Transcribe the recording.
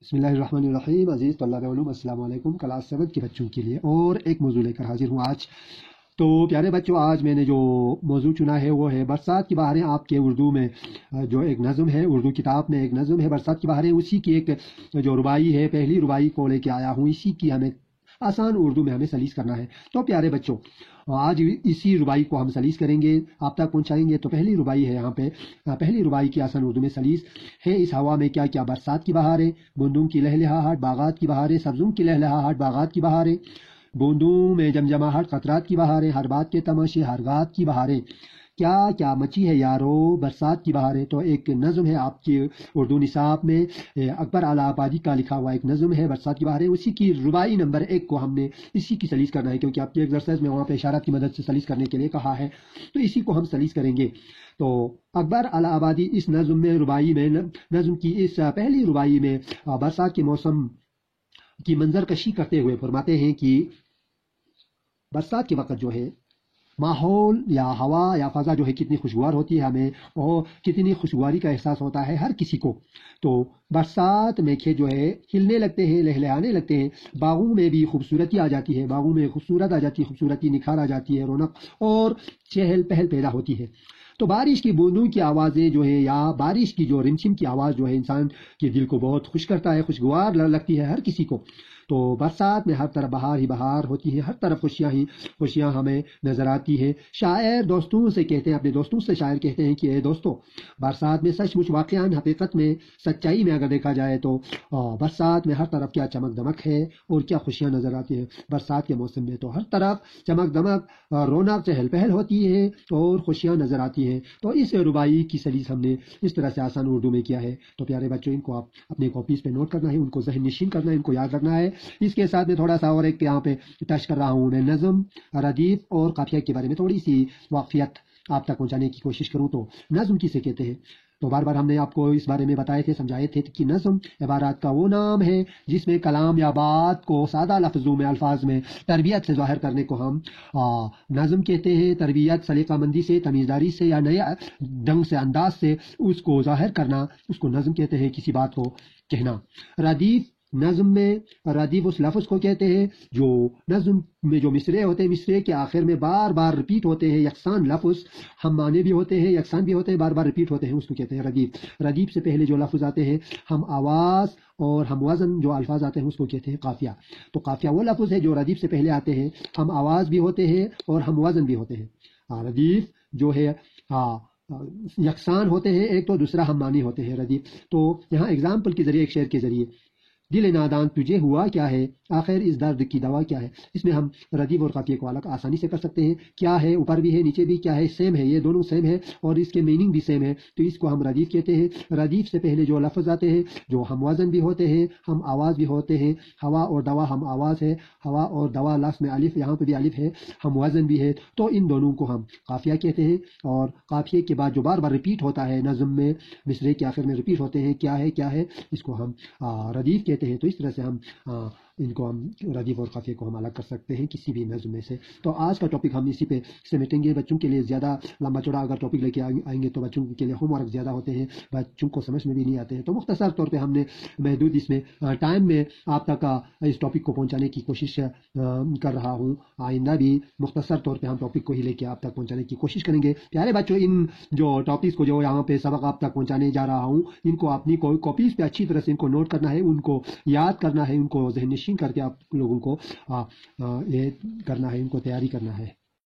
بسم اللہ الرحمن الرحیم. عزیز طلاب علوم السلام علیکم. کلاس 7 کے بچوں کے لیے اور ایک موضوع لے کر حاضر ہوں آج. تو پیارے بچوں، آج میں نے جو موضوع چنا ہے وہ ہے برسات کی بہاریں. آپ کے اردو میں جو ایک نظم ہے، اردو کتاب میں ایک نظم ہے برسات کی بہاریں، اسی کی ایک جو ربائی ہے، پہلی ربائی کو لے کے آیا ہوں. اسی کی ہمیں آسان اردو میں ہمیں سلیس کرنا ہے. تو پیارے بچوں، آج اسی ربائی کو ہم سلیس کریں گے، آپ تک پہنچائیں گے. تو پہلی ربائی ہے یہاں پہ، پہلی ربائی کی آسان اردو میں سلیس ہے. اس ہوا میں کیا کیا برسات کی بہاریں، بوندوں کی لہلہاہٹ باغات کی بہاریں، سبزوں کی لہلہاہٹ باغات کی بہاریں، بوندوں میں جمجماہٹ قطرات کی بہاریں، ہر بات کے تماشے ہر گات کی بہاریں، کیا کیا مچی ہے یارو برسات کی بہاریں. تو ایک نظم ہے آپ کے اردو نصاب میں، اکبر اعلی آبادی کا لکھا ہوا ایک نظم ہے برسات کی بہاریں. اسی کی ربائی نمبر 1 کو ہم نے اسی کی سلیس کرنا ہے، کیونکہ آپ کے ایکسرسائز میں وہاں پہ اشارات کی مدد سے سلیس کرنے کے لیے کہا ہے. تو اسی کو ہم سلیس کریں گے. تو اکبر اعلی آبادی اس نظم میں، ربائی میں، نظم کی اس پہلی ربائی میں برسات کے موسم کی منظر کشی کرتے ہوئے فرماتے ہیں کہ برسات کے وقت جو ہے ماحول یا ہوا یا فضا جو ہے کتنی خوشگوار ہوتی ہے، ہمیں اور کتنی خوشگواری کا احساس ہوتا ہے ہر کسی کو. تو برسات میں کھیت جو ہے کھلنے لگتے ہیں، لہلہانے لگتے ہیں، باغوں میں بھی خوبصورتی آ جاتی ہے، باغوں میں خوبصورت آ جاتی ہے، خوبصورتی نکھار آ جاتی ہے، رونق اور چہل پہل پیدا ہوتی ہے. تو بارش کی بوندوں کی آوازیں جو ہے یا بارش کی جو رمچم کی آواز جو ہے انسان کے دل کو بہت خوش کرتا ہے، خوشگوار لگتی ہے ہر کسی کو. تو برسات میں ہر طرف بہار ہی بہار ہوتی ہے، ہر طرف خوشیاں ہی خوشیاں ہمیں نظر آتی ہے. شاعر دوستوں سے کہتے ہیں، اپنے دوستوں سے شاعر کہتے ہیں کہ اے دوستو، برسات میں سچ مچ واقعاً حقیقت میں سچائی میں اگر دیکھا جائے تو برسات میں ہر طرف کیا چمک دمک ہے اور کیا خوشیاں نظر آتی ہیں. برسات کے موسم میں تو ہر طرف چمک دمک، رونق، چہل پہل ہوتی ہے اور خوشیاں نظر آتی ہیں. تو اس ربائی کی سلیس ہم نے اس طرح سے آسان اردو میں کیا ہے. تو پیارے بچوں، ان کو آپ اپنے کاپیز پہ نوٹ کرنا ہے، ان کو ذہن نشین کرنا ہے، ان کو یاد رکھنا ہے. اس کے ساتھ میں تھوڑا سا اور ایک یہاں پہ ٹچ کر رہا ہوں، میں نظم، ردیف اور قافیہ کے بارے میں تھوڑی سی واقفیت آپ تک پہنچانے کی کوشش کروں. تو نظم کسے کہتے ہیں؟ تو بار بار ہم نے آپ کو اس بارے میں بتائے تھے، سمجھائے تھے کہ نظم عبارات کا وہ نام ہے جس میں کلام یا بات کو سادہ لفظوں میں، الفاظ میں تربیت سے ظاہر کرنے کو ہم نظم کہتے ہیں. تربیت، سلیقہ مندی سے، تمیزداری سے یا نئے ڈھنگ سے، انداز سے اس کو ظاہر کرنا، اس کو نظم کہتے ہیں، کسی بات کو کہنا. ردیف، نظم میں ردیف اس لفظ کو کہتے ہیں جو نظم میں جو مصرے ہوتے ہیں، مصرے کے آخر میں بار بار رپیٹ ہوتے ہیں، یکساں لفظ، ہم معنی بھی ہوتے ہیں، یکساں بھی ہوتے ہیں، بار بار رپیٹ ہوتے ہیں، اس کو کہتے ہیں ردیف. ردیف سے پہلے جو لفظ آتے ہیں، ہم آواز اور ہم وزن جو الفاظ آتے ہیں، اس کو کہتے ہیں قافیہ. تو قافیہ وہ لفظ ہے جو ردیف سے پہلے آتے ہیں، ہم آواز بھی ہوتے ہیں اور ہم وزن بھی ہوتے ہیں. ردیف جو ہے یکساں ہوتے ہیں ایک، تو دوسرا ہم معنی ہوتے ہیں ردیف. تو یہاں اگزامپل کے ذریعے، ایک شعر کے ذریعے، دل نادان تجھے ہوا کیا ہے، آخر اس درد کی دوا کیا ہے. اس میں ہم ردیف اور قافیے کو الگ آسانی سے کر سکتے ہیں. کیا ہے، اوپر بھی ہے نیچے بھی کیا ہے، سیم ہے، یہ دونوں سیم ہے اور اس کے میننگ بھی سیم ہے. تو اس کو ہم ردیف کہتے ہیں. ردیف سے پہلے جو لفظ آتے ہیں جو ہم وزن بھی ہوتے ہیں، ہم آواز بھی ہوتے ہیں. ہوا اور دوا ہم آواز ہے، ہوا اور دوا لفظ میں الف، یہاں پہ بھی الف ہے، ہم وزن بھی ہے. تو ان دونوں کو ہم قافیہ کہتے ہیں. اور قافیے کے بعد جو بار بار ریپیٹ ہوتا ہے نظم میں، مصرے کے آخر میں ریپیٹ ہوتے ہیں، کیا ہے کیا ہے، اس کو ہم ردیف کہتے ہیں. تو اس طرح سے ہم ان کو ہم ردیف اور قافیے کو ہم الگ کر سکتے ہیں کسی بھی نظم میں سے. تو آج کا ٹاپک ہم اسی پہ سمیٹیں گے. بچوں کے لیے زیادہ لمبا چوڑا اگر ٹاپک لے کے آئیں گے تو بچوں کے لیے ہوم ورک زیادہ ہوتے ہیں، بچوں کو سمجھ میں بھی نہیں آتے ہیں. تو مختصر طور پہ ہم نے محدود اس میں ٹائم میں آپ تک اس ٹاپک کو پہنچانے کی کوشش کر رہا ہوں. آئندہ بھی مختصر طور پہ ہم ٹاپک کو ہی لے کے آپ تک پہنچانے کی کوشش کریں گے. پیارے بچوں، ان جو ٹاپکس کو جو یہاں پہ سبق آپ تک پہنچانے جا رہا ہوں، ان کو اپنی کاپیز پہ اچھی طرح سے ان کو نوٹ کرنا ہے، ان کو یاد کرنا ہے، ان کو ذہن نشین کر کے آپ لوگوں کو یہ کرنا ہے، ان کو تیاری کرنا ہے.